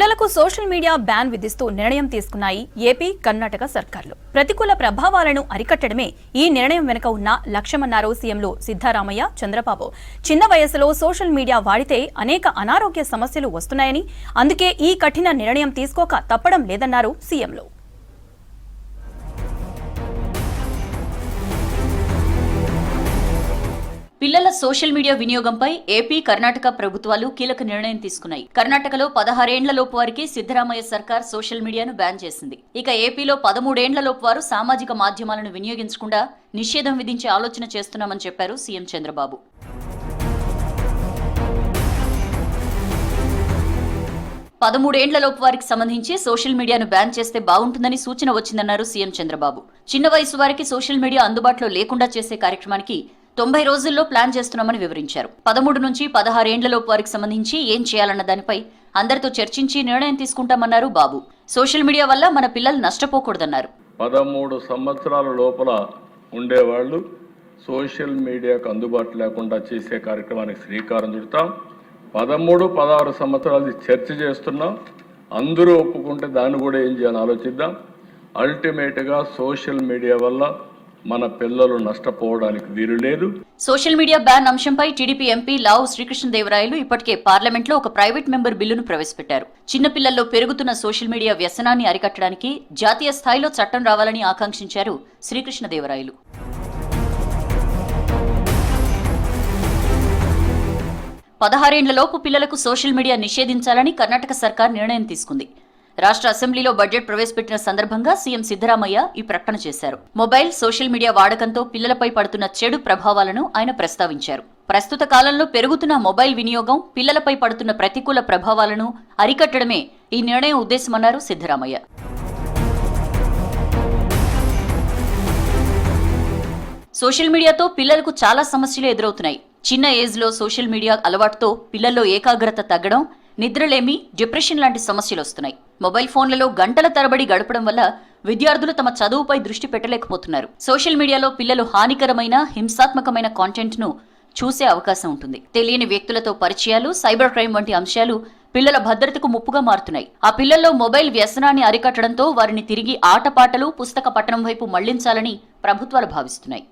పిల్లలకు social media ban విధిస్తూ నిర్ణయం తీసుకున్నాయి ఏపీ, కర్ణాటక సర్కార్లు. ప్రతికూల ప్రభావాలను అరికట్టడమే ఈ నిర్ణయం వెనుక ఉన్న లక్ష్యమన్నారు సీఎంలు సిద్ధరామయ్య, చంద్రబాబు. చిన్న వయసులో సోషల్ మీడియా వాడితే అనేక అనారోగ్య సమస్యలు వస్తున్నాయని, అందుకే ఈ కఠిన నిర్ణయం తీసుకోక తప్పడం లేదన్నారు సీఎంలు. పిల్లల సోషల్ మీడియా వినియోగంపై ఏపీ, కర్ణాటక ప్రభుత్వాలు కీలక నిర్ణయం తీసుకున్నాయి. కర్ణాటకలో 16 ఏండ్లలోపు వారికి సిద్ధరామయ్య సర్కార్ సోషల్ మీడియాను బ్యాన్ చేసింది. ఇక ఏపీలో 13 ఏండ్లలోపు వారు సామాజిక మాధ్యమాలను వినియోగించకుండా నిషేధం విధించే ఆలోచన చేస్తున్నామని చెప్పారు సీఎం చంద్రబాబు. పదమూడేండ్లలోపు వారికి సంబంధించి సోషల్ మీడియాను బ్యాన్ చేస్తే బాగుంటుందని సూచన వచ్చిందన్నారు సీఎం చంద్రబాబు. చిన్న వయసు వారికి సోషల్ మీడియా అందుబాటులో లేకుండా చేసే కార్యక్రమానికి 90 రోజుల్లో ప్లాన్ చేస్తున్నామని వివరించారు. 13 నుంచి 16 ఏండ్లలోపు వారికి సంబంధించి ఏం చేయాలన్న దానిపై అందరితో చర్చించి నిర్ణయం తీసుకుంటామన్నారు బాబు. సోషల్ మీడియా వల్ల మన పిల్లలు నష్టపోకూడదన్నారు. 13 సంవత్సరాల లోపల ఉండేవాళ్ళు సోషల్ మీడియాకు అందుబాటు లేకుండా చేసే కార్యక్రమానికి శ్రీకారం చుడతాం. 13, 16 సంవత్సరాలు చర్చ చేస్తున్నాం. అందరూ ఒప్పుకుంటే దాన్ని కూడా ఏం చేయాలని ఆలోచిద్దాం. అల్టిమేట్గా సోషల్ మీడియా వల్ల మన పిల్లలు నష్టపోవడానికి వీలు లేదు. సోషల్ మీడియా బ్యాన్ అంశంపై టీడీపీ ఎంపీ లావు శ్రీకృష్ణదేవరాయలు ఇప్పటికే పార్లమెంట్లో ఒక ప్రైవేట్ మెంబర్ బిల్లును ప్రవేశపెట్టారు. చిన్నపిల్లల్లో పెరుగుతున్న సోషల్ మీడియా వ్యసనాన్ని అరికట్టడానికి జాతీయ స్థాయిలో చట్టం రావాలని ఆకాంక్షించారు శ్రీకృష్ణదేవరాయలు. పదహారేండ్లలోపు పిల్లలకు సోషల్ మీడియా నిషేధించాలని కర్ణాటక సర్కార్ నిర్ణయం తీసుకుంది. రాష్ట్ర అసెంబ్లీలో బడ్జెట్ ప్రవేశపెట్టిన సందర్భంగా సీఎం సిద్ధరామయ్య ఈ ప్రకటన చేశారు. మొబైల్, సోషల్ మీడియా వాడకంతో పిల్లలపై పడుతున్న చెడు ప్రభావాలను ఆయన ప్రస్తావించారు. ప్రస్తుత కాలంలో పెరుగుతున్న మొబైల్ వినియోగం పిల్లలపై పడుతున్న ప్రతికూల ప్రభావాలను అరికట్టడమే ఈ నిర్ణయం ఉద్దేశమన్నారు సిద్ధరామయ్య. సోషల్ మీడియాతో పిల్లలకు చాలా సమస్యలు ఎదురవుతున్నాయి. చిన్న ఏజ్లో సోషల్ మీడియా అలవాటుతో పిల్లల్లో ఏకాగ్రత తగ్గడం, నిద్రలేమి, డిప్రెషన్ లాంటి సమస్యలు వస్తున్నాయి. మొబైల్ ఫోన్లలో గంటల తరబడి గడపడం వల్ల విద్యార్థులు తమ చదువుపై దృష్టి పెట్టలేకపోతున్నారు. సోషల్ మీడియాలో పిల్లలు హానికరమైన, హింసాత్మకమైన కాంటెంట్ ను చూసే అవకాశం ఉంటుంది. తెలియని వ్యక్తులతో పరిచయాలు, సైబర్ క్రైమ్ వంటి అంశాలు పిల్లల భద్రతకు ముప్పుగా మారుతున్నాయి. ఆ పిల్లల్లో మొబైల్ వ్యసనాన్ని అరికట్టడంతో వారిని తిరిగి ఆటపాటలు, పుస్తక పఠనం వైపు మళ్లించాలని ప్రభుత్వాలు భావిస్తున్నాయి.